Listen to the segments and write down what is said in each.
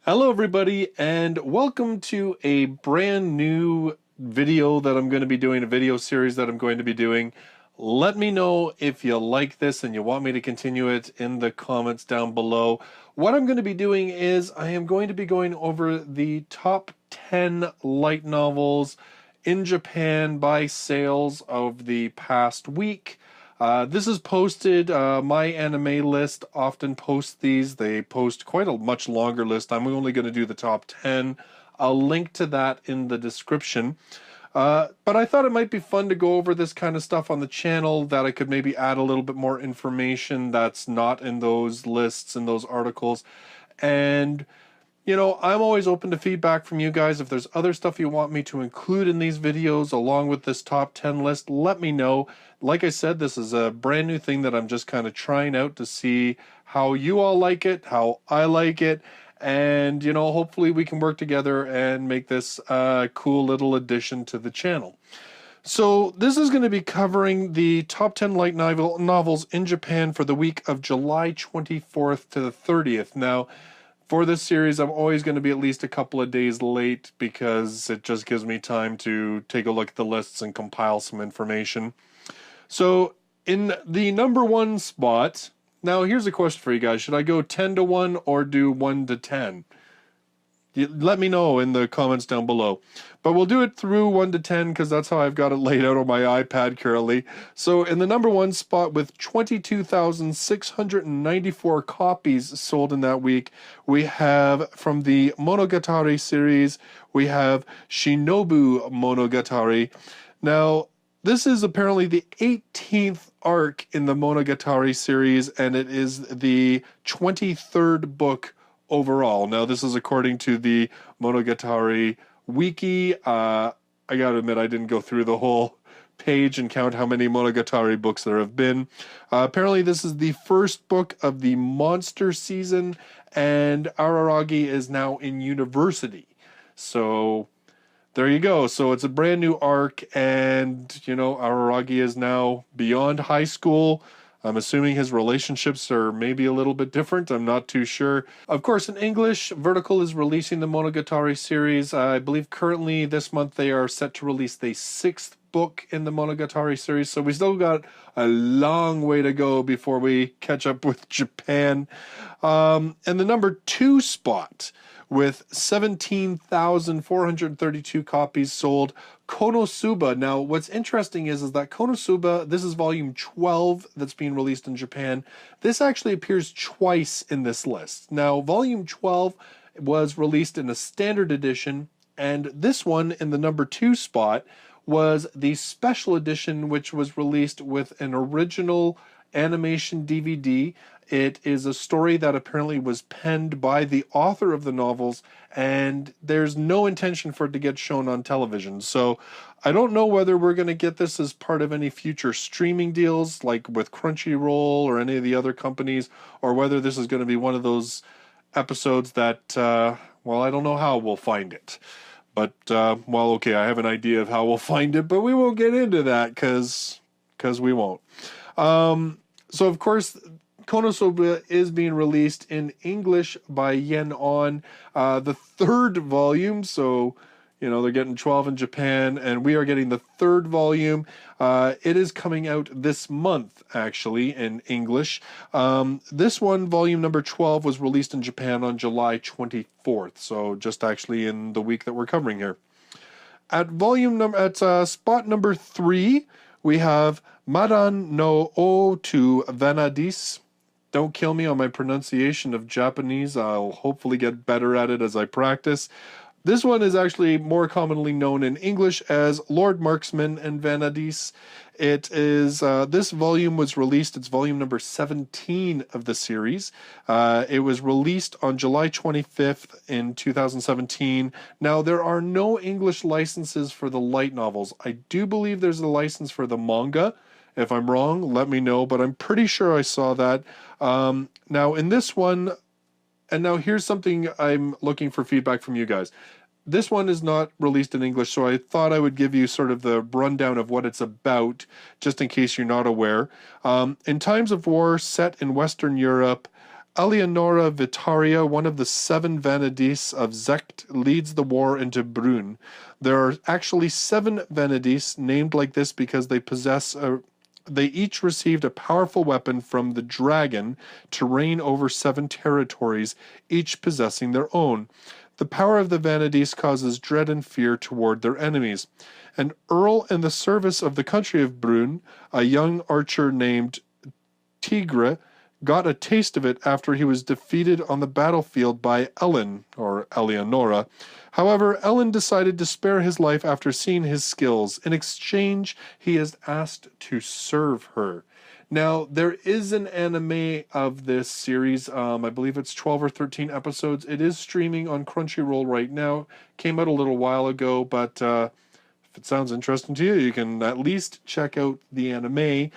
Hello everybody and welcome to a brand new video that I'm going to be doing, a video series that I'm going to be doing. Let me know if you like this and you want me to continue it in the comments down below. What I'm going to be doing is I am going to be going over the top 10 light novels in Japan by sales of the past week. This is posted, my anime list often posts these. They post quite a much longer list. I'm only going to do the top 10. I'll link to that in the description. But I thought it might be fun to go over this kind of stuff on the channel, that I could maybe add a little bit more information that's not in those lists and those articles. And you know, I'm always open to feedback from you guys. If there's other stuff you want me to include in these videos along with this top 10 list, let me know. Like I said, this is a brand new thing that I'm just kind of trying out to see how you all like it, how I like it, and, you know, hopefully we can work together and make this a cool little addition to the channel. So this is going to be covering the top 10 light novels in Japan for the week of July 24th to the 30th. Now, for this series, I'm always going to be at least a couple of days late because it just gives me time to take a look at the lists and compile some information. So in the number one spot, now here's a question for you guys. Should I go 10 to 1 or do 1 to 10? Let me know in the comments down below. But we'll do it through 1 to 10 because that's how I've got it laid out on my iPad currently. So in the number one spot with 22,694 copies sold in that week, we have from the Monogatari series, we have Shinobu Monogatari. Now, this is apparently the 18th arc in the Monogatari series, and it is the 23rd book overall. Now, this is according to the Monogatari wiki. I gotta admit, I didn't go through the whole page and count how many Monogatari books there have been. Apparently, this is the first book of the monster season, and Araragi is now in university. So there you go. So it's a brand new arc, and, you know, Araragi is now beyond high school. I'm assuming his relationships are maybe a little bit different. I'm not too sure. Of course, in English, Vertical is releasing the Monogatari series. I believe currently this month they are set to release the 6th book in the Monogatari series. So we still got a long way to go before we catch up with Japan. And the number 2 spot with 17,432 copies sold, Kona Suba. Now, what's interesting is that Kona Suba, this is volume 12 that's being released in Japan. This actually appears twice in this list. Now, volume 12 was released in a standard edition, and this one in the number 2 spot was the special edition, which was released with an original animation DVD. It is a story that apparently was penned by the author of the novels, and there's no intention for it to get shown on television. So I don't know whether we're going to get this as part of any future streaming deals, like with Crunchyroll or any of the other companies, or whether this is going to be one of those episodes that, well, I don't know how we'll find it. But, well, okay, I have an idea of how we'll find it, but we won't get into that because we won't. So, of course, Kona Suba is being released in English by Yen On, the 3rd volume. So, you know, they're getting 12 in Japan, and we are getting the 3rd volume. It is coming out this month, actually, in English. This one, volume number 12, was released in Japan on July 24th. So just actually in the week that we're covering here. At spot number 3, we have Madan no O to Vanadis. Don't kill me on my pronunciation of Japanese. I'll hopefully get better at it as I practice. This one is actually more commonly known in English as Lord Marksman and Vanadis. It is, this volume was released, it's volume number 17 of the series. It was released on July 25th in 2017. Now, there are no English licenses for the light novels. I do believe there's a license for the manga. If I'm wrong, let me know, but I'm pretty sure I saw that. Now, in this one, and now here's something I'm looking for feedback from you guys. This one is not released in English, so I thought I would give you sort of the rundown of what it's about, just in case you're not aware. In times of war set in Western Europe, Eleonora Vitaria, one of the 7 Vanadis of Zect, leads the war into Brunn. There are actually 7 Vanadis named like this because they each received a powerful weapon from the dragon to reign over 7 territories, each possessing their own. The power of the Vanadis causes dread and fear toward their enemies. An earl in the service of the country of Brunn, a young archer named Tigre, got a taste of it after he was defeated on the battlefield by Ellen, or Eleonora. However, Ellen decided to spare his life after seeing his skills. In exchange, he is asked to serve her. Now, there is an anime of this series. I believe it's 12 or 13 episodes. It is streaming on Crunchyroll right now. Came out a little while ago, but if it sounds interesting to you, you can at least check out the anime.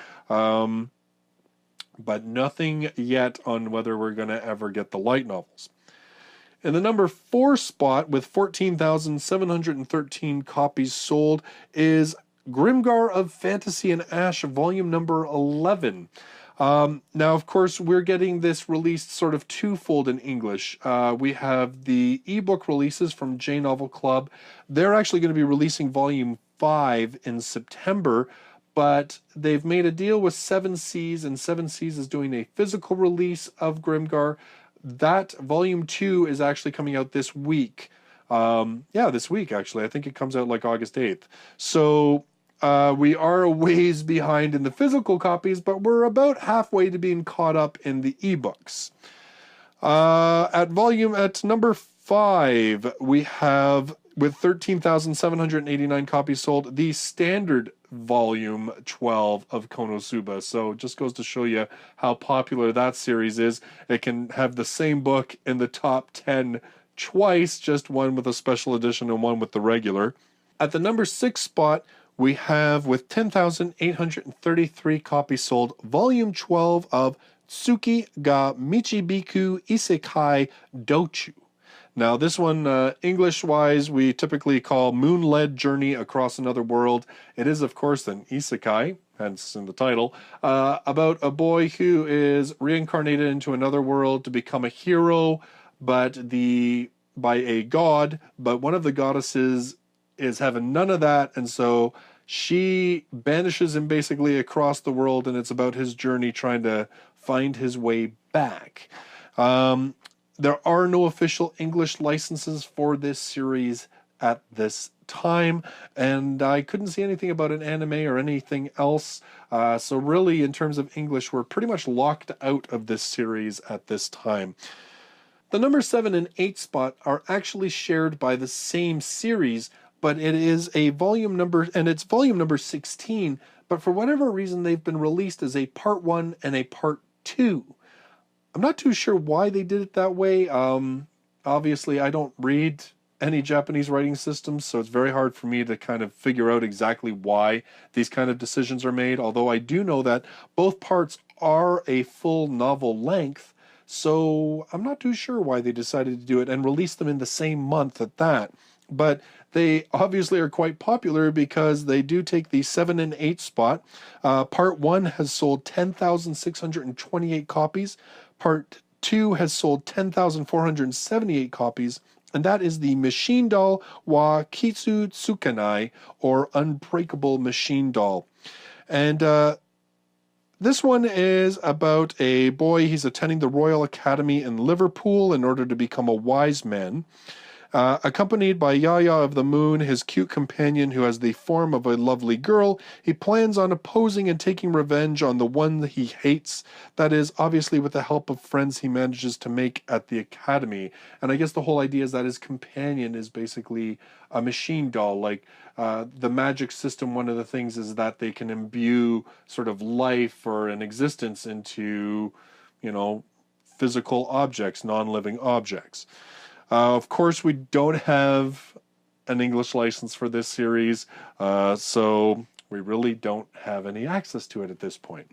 But nothing yet on whether we're going to ever get the light novels. In the number 4 spot, with 14,713 copies sold, is Grimgar of Fantasy and Ash, volume number 11. Now, of course, we're getting this released sort of twofold in English. We have the ebook releases from J Novel Club. They're actually going to be releasing volume 5 in September, but they've made a deal with 7 Seas, and 7 Seas is doing a physical release of Grimgar. That volume 2 is actually coming out this week. This week, actually. I think it comes out like August 8th. So we are a ways behind in the physical copies, but we're about halfway to being caught up in the ebooks. At number 5, we have, with 13,789 copies sold, the standard volume 12 of Kona Suba. So it just goes to show you how popular that series is. It can have the same book in the top 10 twice, just one with a special edition and one with the regular. At the number 6 spot, we have, with 10,833 copies sold, volume 12 of Tsuki ga Michibiku Isekai Douchuu. Now, this one, English-wise, we typically call Moon-Led Journey Across Another World. It is, of course, an isekai, hence in the title, about a boy who is reincarnated into another world to become a hero, by a god, but one of the goddesses is having none of that, and so she banishes him basically across the world, and it's about his journey trying to find his way back. There are no official English licenses for this series at this time, and I couldn't see anything about an anime or anything else. So really, in terms of English, we're pretty much locked out of this series at this time. The number 7 and 8 spot are actually shared by the same series, but it is a volume number, and it's volume number 16, but for whatever reason, they've been released as a part 1 and a part 2. I'm not too sure why they did it that way. Obviously, I don't read any Japanese writing systems, so it's very hard for me to kind of figure out exactly why these kind of decisions are made, although I do know that both parts are a full novel length, so I'm not too sure why they decided to do it and release them in the same month at that. But they obviously are quite popular because they do take the 7 and 8 spot. Part 1 has sold 10,628 copies. Part 2 has sold 10,478 copies, and that is the Machine Doll wa Kizutsukanai, or Unbreakable Machine Doll. And this one is about a boy. He's attending the Royal Academy in Liverpool in order to become a wise man. Accompanied by Yaya of the Moon, his cute companion who has the form of a lovely girl, he plans on opposing and taking revenge on the one that he hates. That is, obviously with the help of friends he manages to make at the academy. And I guess the whole idea is that his companion is basically a machine doll. Like the magic system, one of the things is that they can imbue sort of life or an existence into, physical objects, non-living objects. Of course, we don't have an English license for this series, so we really don't have any access to it at this point.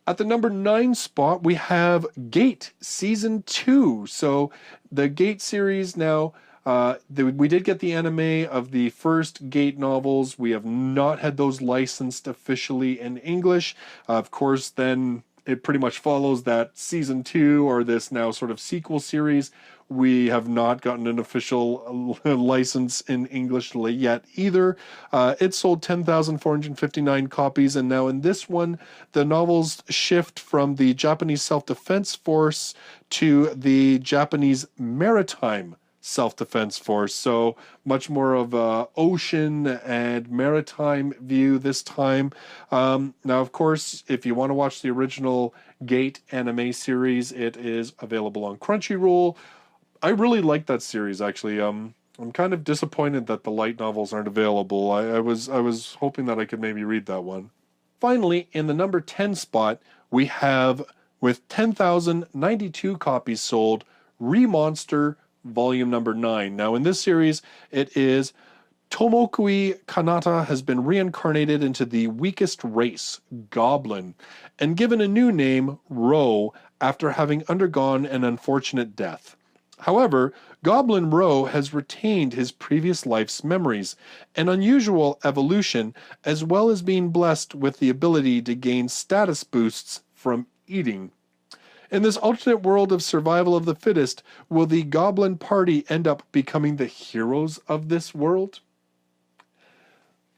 At the number 9 spot, we have Gate Season 2. So the Gate series now, we did get the anime of the first Gate novels. We have not had those licensed officially in English. Of course, then it pretty much follows that season 2 or this now sort of sequel series. We have not gotten an official license in English yet either. It sold 10,459 copies, and now in this one, the novels shift from the Japanese Self-Defense Force to the Japanese Maritime Self-Defense Force, so much more of a ocean and maritime view this time. Now, of course, if you want to watch the original Gate anime series, it is available on Crunchyroll. I really like that series, actually. I'm kind of disappointed that the light novels aren't available. I was hoping that I could maybe read that one. Finally, in the number 10 spot, we have, with 10,092 copies sold, Remonster Volume number 9. Now, in this series, it is Tomokui Kanata has been reincarnated into the weakest race, Goblin, and given a new name, Ro, after having undergone an unfortunate death. However, Goblin Ro has retained his previous life's memories, an unusual evolution, as well as being blessed with the ability to gain status boosts from eating. In this alternate world of survival of the fittest, will the Goblin Party end up becoming the heroes of this world?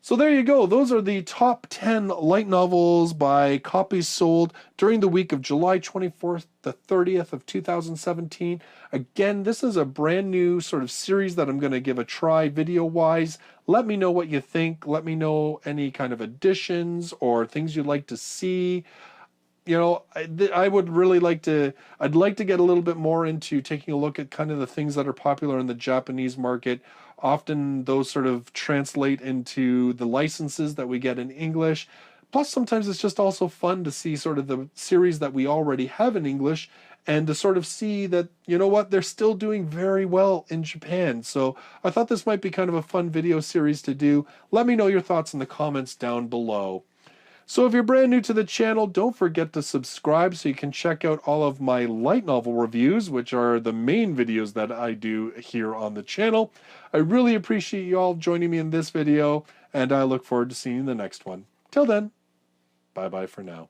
So there you go. Those are the top 10 light novels by copies sold during the week of July 24th to 30th of 2017. Again, this is a brand new sort of series that I'm going to give a try video-wise. Let me know what you think. Let me know any kind of additions or things you'd like to see. You know, I would really like to, I'd like to get a little bit more into taking a look at kind of the things that are popular in the Japanese market. Often those sort of translate into the licenses that we get in English. Plus, sometimes it's just also fun to see sort of the series that we already have in English and to sort of see that, you know what, they're still doing very well in Japan. So I thought this might be kind of a fun video series to do. Let me know your thoughts in the comments down below. So if you're brand new to the channel, don't forget to subscribe so you can check out all of my light novel reviews, which are the main videos that I do here on the channel. I really appreciate you all joining me in this video, and I look forward to seeing you in the next one. Till then, bye-bye for now.